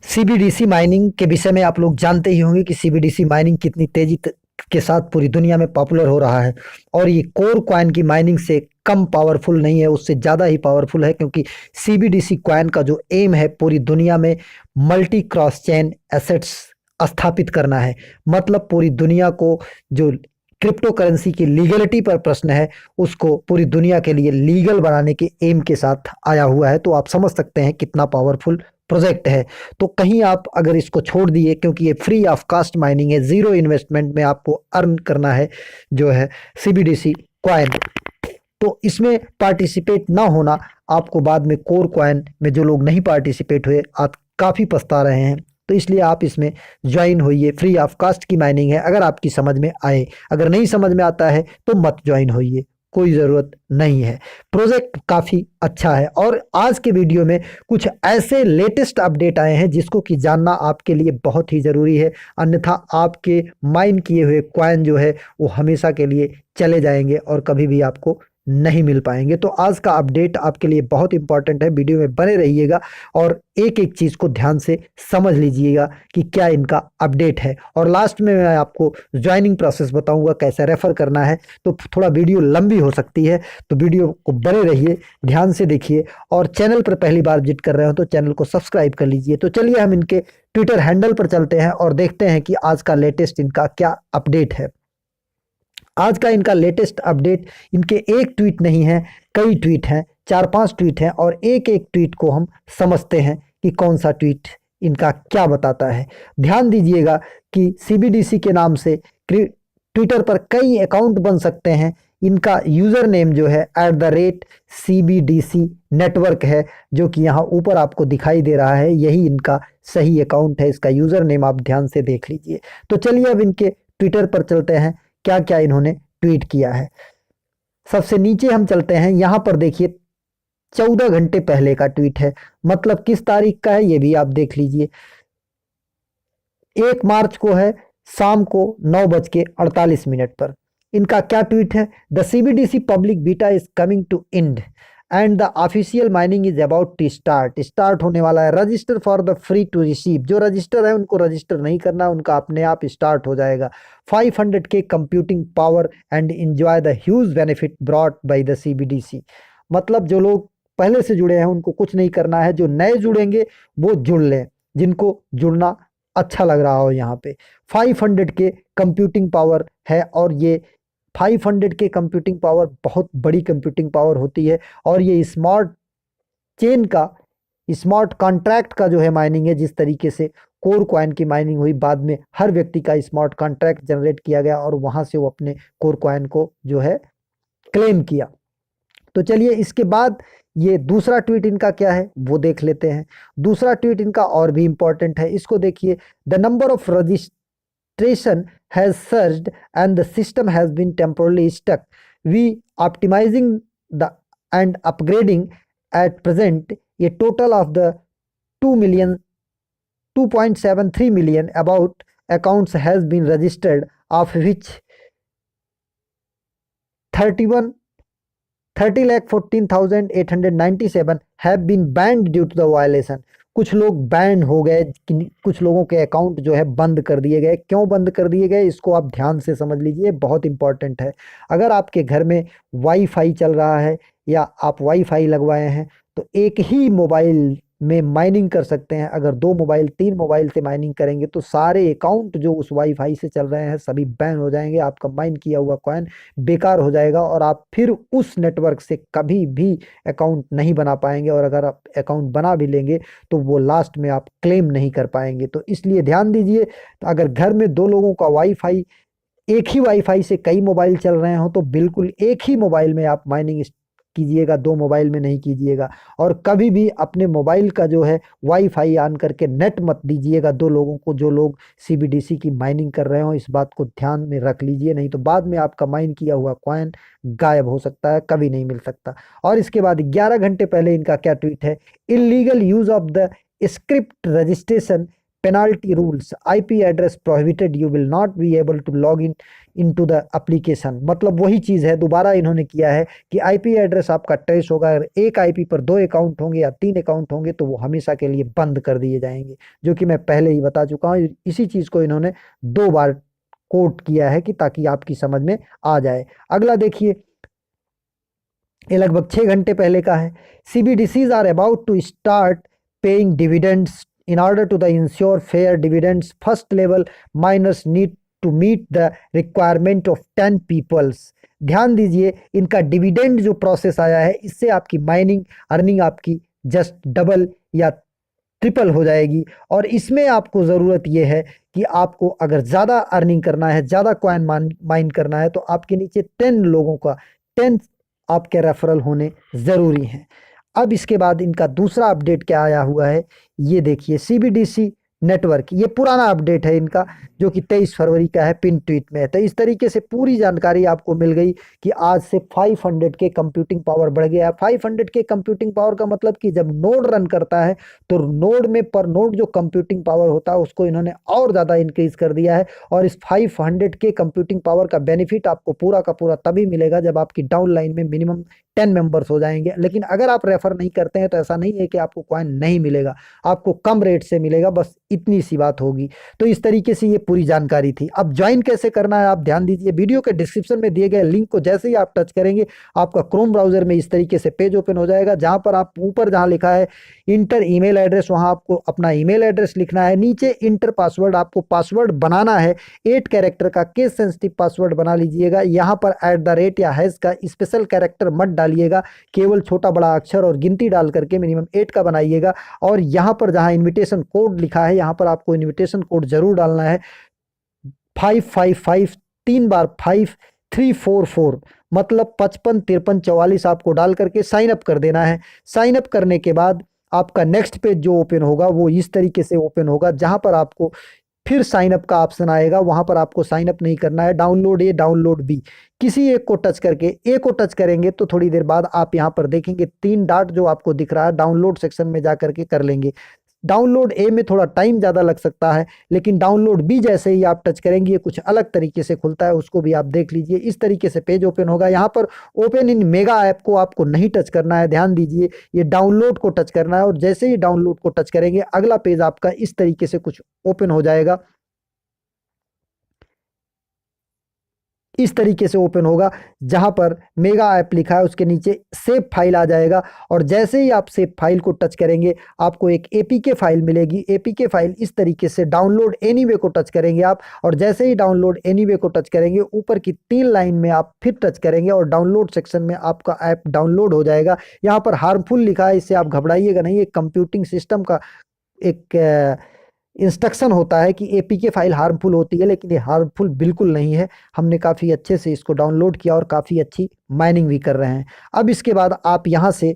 CBDC mining के विषय में आप लोग जानते ही होंगे कि सीबीडीसी माइनिंग कितनी के साथ पूरी दुनिया में पॉपुलर हो रहा है। और ये कोर कॉइन की माइनिंग से कम पावरफुल नहीं है, उससे ज़्यादा ही पावरफुल है, क्योंकि सीबीडीसी कॉइन का जो एम है पूरी दुनिया में मल्टी क्रॉस चेन एसेट्स स्थापित करना है। मतलब पूरी दुनिया को जो क्रिप्टो करेंसी की लीगलिटी पर प्रश्न है, उसको पूरी दुनिया के लिए लीगल बनाने के एम के साथ आया हुआ है। तो आप समझ सकते हैं कितना पावरफुल प्रोजेक्ट है। तो कहीं आप अगर इसको छोड़ दिए, क्योंकि ये फ्री ऑफ कास्ट माइनिंग है, ज़ीरो इन्वेस्टमेंट में आपको अर्न करना है जो है सीबीडीसी कॉइन, तो इसमें पार्टिसिपेट ना होना आपको बाद में कोर कॉइन में जो लोग नहीं पार्टिसिपेट हुए आप काफ़ी पछता रहे हैं। तो इसलिए आप इसमें ज्वाइन होइए। फ्री ऑफ कास्ट की माइनिंग है, अगर आपकी समझ में आए। अगर नहीं समझ में आता है तो मत ज्वाइन होइए, कोई ज़रूरत नहीं है। प्रोजेक्ट काफ़ी अच्छा है। और आज के वीडियो में कुछ ऐसे लेटेस्ट अपडेट आए हैं जिसको कि जानना आपके लिए बहुत ही ज़रूरी है, अन्यथा आपके माइन किए हुए कॉइन जो है वो हमेशा के लिए चले जाएंगे और कभी भी आपको नहीं मिल पाएंगे। तो आज का अपडेट आपके लिए बहुत इंपॉर्टेंट है, वीडियो में बने रहिएगा और एक एक चीज़ को ध्यान से समझ लीजिएगा कि क्या इनका अपडेट है। और लास्ट में मैं आपको ज्वाइनिंग प्रोसेस बताऊंगा कैसे रेफर करना है। तो थोड़ा वीडियो लंबी हो सकती है, तो वीडियो को बने रहिए, ध्यान से देखिए। और चैनल पर पहली बार विजिट कर रहे हो तो चैनल को सब्सक्राइब कर लीजिए। तो चलिए हम इनके ट्विटर हैंडल पर चलते हैं और देखते हैं कि आज का लेटेस्ट इनका क्या अपडेट है। आज का इनका लेटेस्ट अपडेट, इनके एक ट्वीट नहीं है, कई ट्वीट हैं, 4-5 ट्वीट हैं, और एक एक ट्वीट को हम समझते हैं कि कौन सा ट्वीट इनका क्या बताता है। ध्यान दीजिएगा कि सीबीडीसी के नाम से ट्विटर पर कई अकाउंट बन सकते हैं। इनका यूज़र नेम जो है @CBDC नेटवर्क है, जो कि यहाँ ऊपर आपको दिखाई दे रहा है। यही इनका सही अकाउंट है, इसका यूज़र नेम आप ध्यान से देख लीजिए। तो चलिए अब इनके ट्विटर पर चलते हैं, क्या क्या इन्होंने ट्वीट किया है। सबसे नीचे हम चलते हैं, यहां पर देखिए 14 घंटे पहले का ट्वीट है। मतलब किस तारीख का है ये भी आप देख लीजिए। 1 मार्च को है, शाम को 9:48 पर। इनका क्या ट्वीट है? The CBDC public beta is coming to end end the official mining is about to start होने वाला है। Register for the free to receive. जो रजिस्टर है उनको रजिस्टर नहीं करना, उनका अपने आप स्टार्ट हो जाएगा। 500K computing power and enjoy the huge benefit brought by the CBDC. मतलब जो लोग पहले से जुड़े हैं उनको कुछ नहीं करना है, जो नए जुड़ेंगे वो जुड़ लें, जिनको जुड़ना अच्छा लग रहा हो। यहाँ पे 500K कंप्यूटिंग पावर है, और ये 500K कंप्यूटिंग पावर बहुत बड़ी कंप्यूटिंग पावर होती है। और ये स्मार्ट चेन का, स्मार्ट कॉन्ट्रैक्ट का जो है माइनिंग है। जिस तरीके से कोर कॉइन की माइनिंग हुई, बाद में हर व्यक्ति का स्मार्ट कॉन्ट्रैक्ट जनरेट किया गया और वहां से वो अपने कोर कॉइन को जो है क्लेम किया। तो चलिए इसके बाद ये दूसरा ट्वीट इनका क्या है वो देख लेते हैं। दूसरा ट्वीट इनका और भी इंपॉर्टेंट है, इसको देखिए। The number of registration has surged and the system has been temporarily stuck. We optimizing the and upgrading at present a total of the 2.73 million about accounts has been registered, of which 31 30,14,897 have been banned due to the violation. कुछ लोग ban हो गए, कुछ लोगों के account जो है बंद कर दिए गए। क्यों बंद कर दिए गए इसको आप ध्यान से समझ लीजिए, बहुत इंपॉर्टेंट है। अगर आपके घर में वाईफाई चल रहा है या आप वाईफाई लगवाए हैं तो एक ही मोबाइल में माइनिंग कर सकते हैं। अगर 2 मोबाइल 3 मोबाइल से माइनिंग करेंगे तो सारे अकाउंट जो उस वाईफाई से चल रहे हैं सभी बैन हो जाएंगे। आपका माइन किया हुआ कॉइन बेकार हो जाएगा और आप फिर उस नेटवर्क से कभी भी अकाउंट नहीं बना पाएंगे। और अगर आप अकाउंट बना भी लेंगे तो वो लास्ट में आप क्लेम नहीं कर पाएंगे। तो इसलिए ध्यान दीजिए, तो अगर घर में 2 लोगों का वाईफाई, एक ही वाईफाई से कई मोबाइल चल रहे हो तो बिल्कुल एक ही मोबाइल में आप माइनिंग कीजिएगा, 2 मोबाइल में नहीं कीजिएगा। और कभी भी अपने मोबाइल का जो है वाईफाई ऑन करके नेट मत दीजिएगा 2 लोगों को, जो लोग सीबीडीसी की माइनिंग कर रहे हो। इस बात को ध्यान में रख लीजिए, नहीं तो बाद में आपका माइन किया हुआ कॉइन गायब हो सकता है, कभी नहीं मिल सकता। और इसके बाद 11 घंटे पहले इनका क्या ट्वीट है? Illegal use of the script registration penalty rules, IP address prohibited, you will not be able to log in into the application। मतलब वही चीज़ है, दोबारा इन्होंने किया है कि IP एड्रेस आपका ट्रेस होगा, अगर एक IP पर 2 अकाउंट होंगे या 3 अकाउंट होंगे तो वो हमेशा के लिए बंद कर दिए जाएंगे, जो कि मैं पहले ही बता चुका हूँ। इसी चीज़ को इन्होंने 2 बार कोट किया है कि ताकि आपकी समझ में आ जाए। अगला देखिए, ये लगभग 6 घंटे पहले का है। CBDCs are about to start paying dividends in order to the ensure fair dividends, first level miners need to meet the requirement of 10 peoples. ध्यान दीजिए, इनका डिविडेंड जो प्रोसेस आया है, इससे आपकी माइनिंग अर्निंग आपकी जस्ट डबल या ट्रिपल हो जाएगी। और इसमें आपको ज़रूरत ये है कि आपको अगर ज़्यादा अर्निंग करना है, ज़्यादा कॉइन माइन करना है, तो आपके नीचे 10 लोगों का 10 आपके रेफरल होने ज़रूरी हैं। अब इसके बाद इनका दूसरा अपडेट क्या आया हुआ है, ये देखिए। CBDC नेटवर्क, ये पुराना अपडेट है इनका, जो कि 23 फरवरी का है, पिन ट्वीट में है। तो इस तरीके से पूरी जानकारी आपको मिल गई कि आज से 500 के कंप्यूटिंग पावर बढ़ गया है। 500 के कंप्यूटिंग पावर का मतलब कि जब नोड रन करता है तो नोड में पर नोड जो कंप्यूटिंग पावर होता है उसको इन्होंने और ज़्यादा इंक्रीज कर दिया है। और इस 500 के कंप्यूटिंग पावर का बेनिफिट आपको पूरा का पूरा तभी मिलेगा जब आपकी डाउन लाइन में मिनिमम 10 मेंबर्स हो जाएंगे। लेकिन अगर आप रेफर नहीं करते हैं तो ऐसा नहीं है कि आपको कॉइन नहीं मिलेगा, आपको कम रेट से मिलेगा, बस इतनी सी बात होगी। तो इस तरीके से ये पूरी जानकारी थी। अब ज्वाइन कैसे करना है आप ध्यान दीजिए, वीडियो के डिस्क्रिप्शन में दिए गए लिंक को जैसे ही आप टच करेंगे आपका क्रोम ब्राउजर में इस तरीके से पेज ओपन हो जाएगा, जहां पर आप ऊपर जहां लिखा है इंटर ईमेल एड्रेस, वहां आपको अपना ईमेल एड्रेस लिखना है। नीचे इंटर पासवर्ड, आपको पासवर्ड बनाना है 8 कैरेक्टर का, केस सेंसिटिव पासवर्ड बना लीजिएगा। यहाँ पर @ या हैश का स्पेशल कैरेक्टर मत डालिएगा, केवल छोटा बड़ा अक्षर और गिनती डाल करके मिनिमम 8 का बनाइएगा। और यहाँ पर जहाँ इन्विटेशन कोड लिखा है, यहाँ पर आपको इन्विटेशन कोड जरूर डालना है 555, 3 बार 5344, मतलब 55 53 44 आपको डाल करके साइन अप कर देना है। साइन अप करने के बाद आपका नेक्स्ट पेज जो ओपन होगा वो इस तरीके से ओपन होगा, जहां पर आपको फिर साइन अप का ऑप्शन आएगा। वहां पर आपको साइन अप नहीं करना है, डाउनलोड ए डाउनलोड बी, किसी एक को टच करके, ए को टच करेंगे तो थोड़ी देर बाद आप यहां पर देखेंगे 3 डॉट जो आपको दिख रहा है, डाउनलोड सेक्शन में जा करके कर लेंगे। डाउनलोड ए में थोड़ा टाइम ज़्यादा लग सकता है, लेकिन डाउनलोड बी जैसे ही आप टच करेंगे ये कुछ अलग तरीके से खुलता है, उसको भी आप देख लीजिए। इस तरीके से पेज ओपन होगा। यहाँ पर ओपन इन मेगा ऐप को आपको नहीं टच करना है, ध्यान दीजिए, ये डाउनलोड को टच करना है। और जैसे ही डाउनलोड को टच करेंगे अगला पेज आपका इस तरीके से कुछ ओपन हो जाएगा, इस तरीके से ओपन होगा, जहां पर मेगा ऐप लिखा है उसके नीचे सेव फाइल आ जाएगा। और जैसे ही आप सेव फाइल को टच करेंगे आपको एक एपीके फाइल मिलेगी। एपीके फाइल इस तरीके से, डाउनलोड एनीवे को टच करेंगे आप, और जैसे ही डाउनलोड एनीवे को टच करेंगे ऊपर की 3 लाइन में आप फिर टच करेंगे और डाउनलोड सेक्शन में आपका ऐप डाउनलोड हो जाएगा। यहाँ पर हार्मफुल लिखा है, इससे आप घबराइएगा नहीं, एक कंप्यूटिंग सिस्टम का एक इंस्ट्रक्शन होता है कि एपीके फाइल हार्मफुल होती है, लेकिन ये हार्मफुल बिल्कुल नहीं है। हमने काफ़ी अच्छे से इसको डाउनलोड किया और काफ़ी अच्छी माइनिंग भी कर रहे हैं। अब इसके बाद आप यहाँ से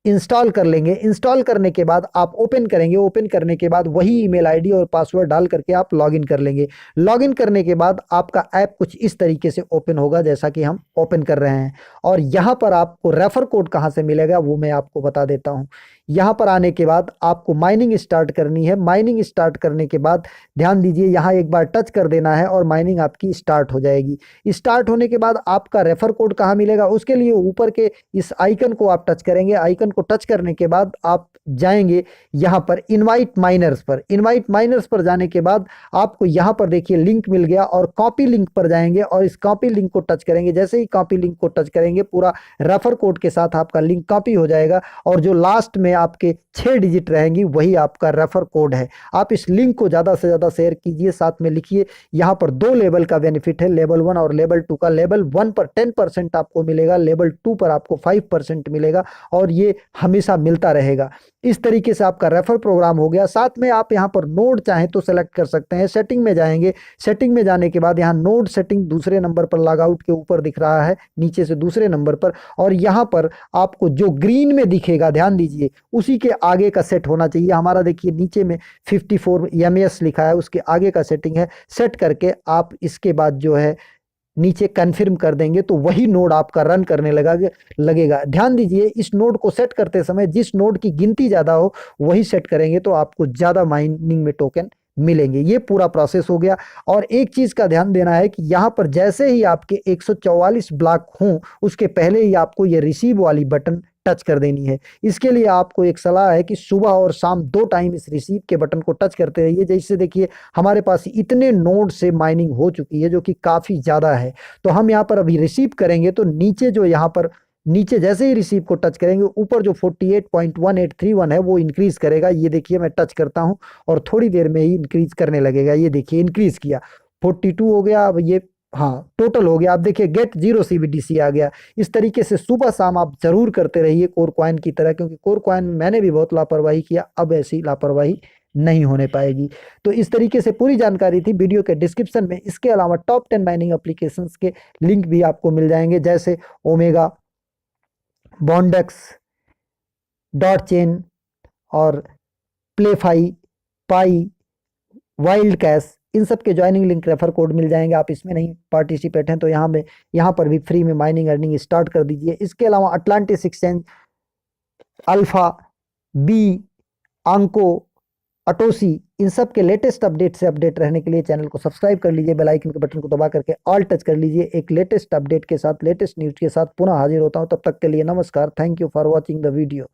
इंस्टॉल कर लेंगे। इंस्टॉल करने के बाद आप ओपन करेंगे। ओपन करने के बाद वही ईमेल आईडी और पासवर्ड डाल करके आप लॉगिन कर लेंगे। लॉगिन करने के बाद आपका ऐप कुछ इस तरीके से ओपन होगा जैसा कि हम ओपन कर रहे हैं। और यहाँ पर आपको रेफर कोड कहाँ से मिलेगा वो मैं आपको बता देता हूँ। यहाँ पर आने के बाद आपको माइनिंग स्टार्ट करनी है। माइनिंग स्टार्ट करने के बाद ध्यान दीजिए, यहाँ एक बार टच कर देना है और माइनिंग आपकी स्टार्ट हो जाएगी। स्टार्ट होने के बाद आपका रेफर कोड कहाँ मिलेगा, उसके लिए ऊपर के इस आइकन को आप टच करेंगे। आइकन को टच करने के बाद आप जाएंगे यहाँ पर इनवाइट माइनर्स पर। इनवाइट माइनर्स पर जाने के बाद आपको यहाँ पर देखिए लिंक मिल गया, और कॉपी लिंक पर जाएंगे और इस कॉपी लिंक को टच करेंगे। जैसे ही कॉपी लिंक को टच करेंगे पूरा रेफर कोड के साथ आपका लिंक कॉपी हो जाएगा, और जो लास्ट में आपके 6 डिजिट रहेंगी वही आपका रेफर कोड है। आप इस लिंक को ज़्यादा से ज़्यादा शेयर कीजिए, साथ में लिखिए। यहाँ पर 2 लेवल का बेनिफिट है, लेवल 1 और लेवल 2 का। लेवल 1 पर 10% आपको मिलेगा, लेवल 2 पर आपको 5% मिलेगा, और ये हमेशा मिलता रहेगा। इस तरीके से आपका रेफर प्रोग्राम हो गया। साथ में आप यहाँ पर नोड चाहें तो सेलेक्ट कर सकते हैं। सेटिंग में जाएंगे। सेटिंग में जाने के बाद यहाँ नोड सेटिंग दूसरे नंबर पर लॉग आउट के ऊपर दिख रहा है, नीचे से दूसरे नंबर पर, और यहाँ पर आपको जो ग्रीन में दिखेगा ध्यान दीजिए उसी के आगे का सेट होना चाहिए। हमारा देखिए नीचे में 54 MS लिखा है, उसके आगे का सेटिंग है। सेट करके आप इसके बाद जो है नीचे कन्फर्म कर देंगे तो वही नोड आपका रन करने लगेगा। ध्यान दीजिए, इस नोड को सेट करते समय जिस नोड की गिनती ज़्यादा हो वही सेट करेंगे तो आपको ज़्यादा माइनिंग में टोकन मिलेंगे। ये पूरा प्रोसेस हो गया। और एक चीज़ का ध्यान देना है कि यहाँ पर जैसे ही आपके 144 ब्लॉक हों उसके पहले ही आपको ये रिसीव वाली बटन टच कर देनी है। इसके लिए आपको एक सलाह है कि सुबह और शाम 2 टाइम इस रिसीव के बटन को टच करते रहिए। जैसे देखिए हमारे पास इतने नोड से माइनिंग हो चुकी है जो कि काफ़ी ज़्यादा है। तो हम यहाँ पर अभी रिसीव करेंगे तो नीचे जो यहाँ पर नीचे जैसे ही रिसीव को टच करेंगे ऊपर जो 48.1831 है वो इंक्रीज करेगा। ये देखिए मैं टच करता हूँ और थोड़ी देर में ही इंक्रीज करने लगेगा। ये देखिए इंक्रीज किया, 42 हो गया। अब ये हाँ टोटल हो गया। आप देखिए गेट 0 CBDC आ गया। इस तरीके से सुबह शाम आप जरूर करते रहिए कोर कॉइन की तरह, क्योंकि कोर कॉइन में मैंने भी बहुत लापरवाही किया, अब ऐसी लापरवाही नहीं होने पाएगी। तो इस तरीके से पूरी जानकारी थी वीडियो के डिस्क्रिप्शन में। इसके अलावा टॉप 10 माइनिंग एप्लीकेशंस के लिंक भी आपको मिल जाएंगे, जैसे ओमेगा, बॉन्डेक्स, डॉट चेन और प्लेफाई, पाई, वाइल्ड कैश, इन सब के ज्वाइनिंग लिंक रेफर कोड मिल जाएंगे। आप इसमें नहीं पार्टिसिपेट हैं तो यहाँ पर भी फ्री में माइनिंग अर्निंग स्टार्ट कर दीजिए। इसके अलावा अटलांटिस एक्सचेंज, अल्फा, बी, आंको, अटोसी, इन सब के लेटेस्ट अपडेट से अपडेट रहने के लिए चैनल को सब्सक्राइब कर लीजिए। बेल आइकन के बटन को दबा करके ऑल टच कर लीजिए। एक लेटेस्ट अपडेट के साथ, लेटेस्ट न्यूज के साथ पुनः हाजिर होता हूं। तब तक के लिए नमस्कार। Thank you for watching the video.